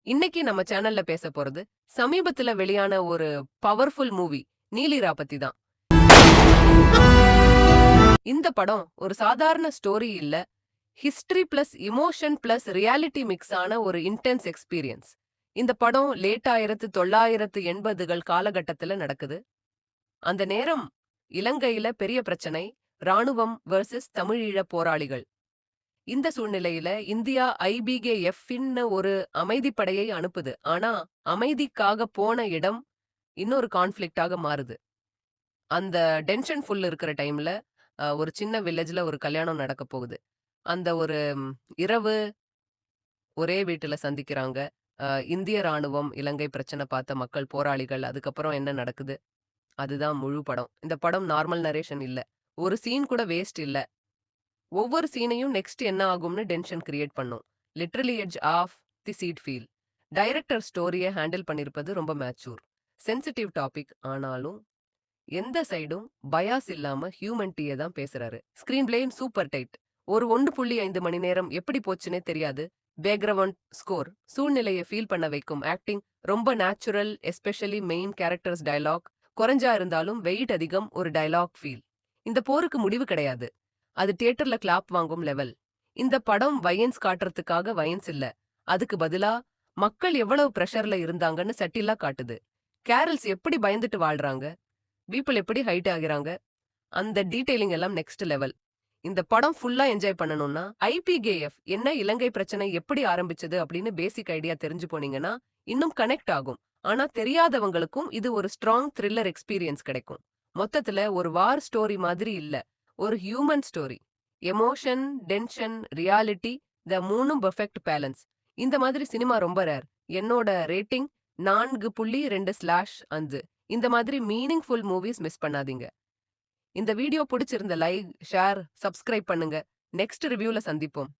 இன்னைக்கு நம்ம சேனல்ல பேச போறது சமீபத்துல வெளியான ஒரு பவர்ஃபுல் மூவி நீலிரா பத்தி தான். இந்த படம் ஒரு சாதாரண ஸ்டோரி இல்ல, history plus emotion plus reality mix ஆன ஒரு இன்டென்ஸ் எக்ஸ்பீரியன்ஸ். இந்த படம் லேட் 1980கள் காலகட்டத்துல நடக்குது. அந்த நேரம் இலங்கையில பெரிய பிரச்சனை, ராணுவம் வெர்சஸ் தமிழீழ போராளிகள். இந்த சூழ்நிலையில இந்தியா IBKF-ன்னு ஒரு அமைதிப்படையை அனுப்புது. ஆனா அமைதிக்காக போன இடம் இன்னொரு கான்ஃப்ளிக்டாக மாறுது. அந்த டென்ஷன் ஃபுல் இருக்கிற டைம்ல ஒரு சின்ன வில்லேஜ்ல ஒரு கல்யாணம் நடக்க போகுது. அந்த ஒரு இரவு ஒரே வீட்டுல சந்திக்கிறாங்க. இந்திய ராணுவம், இலங்கை பிரச்சனை பார்த்த மக்கள், போராளிகள். அதுக்கப்புறம் என்ன நடக்குது? அதுதான் முழு படம். இந்த படம் நார்மல் நரேஷன் இல்ல. ஒரு சீன் கூட வேஸ்ட் இல்ல. ஒவ்வொரு சீனையும் நெக்ஸ்ட் என்ன ஆகும்னு டென்ஷன் கிரியேட் பண்ணும். Literally edge of the seat feel. Director ஸ்டோரியை ஹேண்டில் பண்ணிருப்பது ரொம்ப மேச்சூர். சென்சிட்டிவ் டாபிக் ஆனாலும் எந்த சைடும் பயாஸ் இல்லாம ஹியூமன்டியை தான் பேசுறாரு. ஸ்கிரீன் பிளேயும் சூப்பர் டைட். ஒரு 1.5 மணி நேரம் எப்படி போச்சுன்னே தெரியாது. பேக்ரவுண்ட் ஸ்கோர் சூழ்நிலையை ஃபீல் பண்ண வைக்கும். ஆக்டிங் ரொம்ப natural, especially main characters. Dialogue குறைஞ்சா இருந்தாலும் வெயிட் அதிகம். ஒரு டயலாக் ஃபீல். இந்த போருக்கு முடிவு கிடையாது, அது தியேட்டர்ல கிளாப் வாங்கும் லெவல். இந்த படம் வயன்ஸ் காட்டுறதுக்காக வயன்ஸ் இல்ல, அதுக்கு பதிலா மக்கள் எவ்வளவு பிரஷர்ல இருந்தாங்கன்னு சட்டிலா காட்டுது. கேரல்ஸ் எப்படி பயந்துட்டு வாழ்றாங்க, பீப்புள் எப்படி ஹைட் ஆகிறாங்க, அந்த டீடைலிங் எல்லாம் நெக்ஸ்ட் லெவல். இந்த படம் ஃபுல்லா என்ஜாய் பண்ணணும்னா IPKF என்ன, இலங்கை பிரச்சனை எப்படி ஆரம்பிச்சது அப்படின்னு பேசிக் ஐடியா தெரிஞ்சு போனீங்கன்னா இன்னும் கனெக்ட் ஆகும். ஆனா தெரியாதவங்களுக்கும் இது ஒரு ஸ்ட்ராங் த்ரில்லர் எக்ஸ்பீரியன்ஸ் கிடைக்கும். மொத்தத்துல ஒரு வார் ஸ்டோரி மாதிரி இல்ல, ஒரு human story. Emotion, tension, reality, the மூணும் பெர்ஃபெக்ட் பேலன்ஸ். இந்த மாதிரி சினிமா ரொம்ப ரேர். என்னோட ரேட்டிங் 4.2/5. இந்த மாதிரி மீனிங்ஃபுல் மூவிஸ் மிஸ் பண்ணாதீங்க. இந்த வீடியோ பிடிச்சிருந்த லைக், ஷேர், சப்ஸ்கிரைப் பண்ணுங்க. நெக்ஸ்ட் ரிவ்யூல சந்திப்போம்.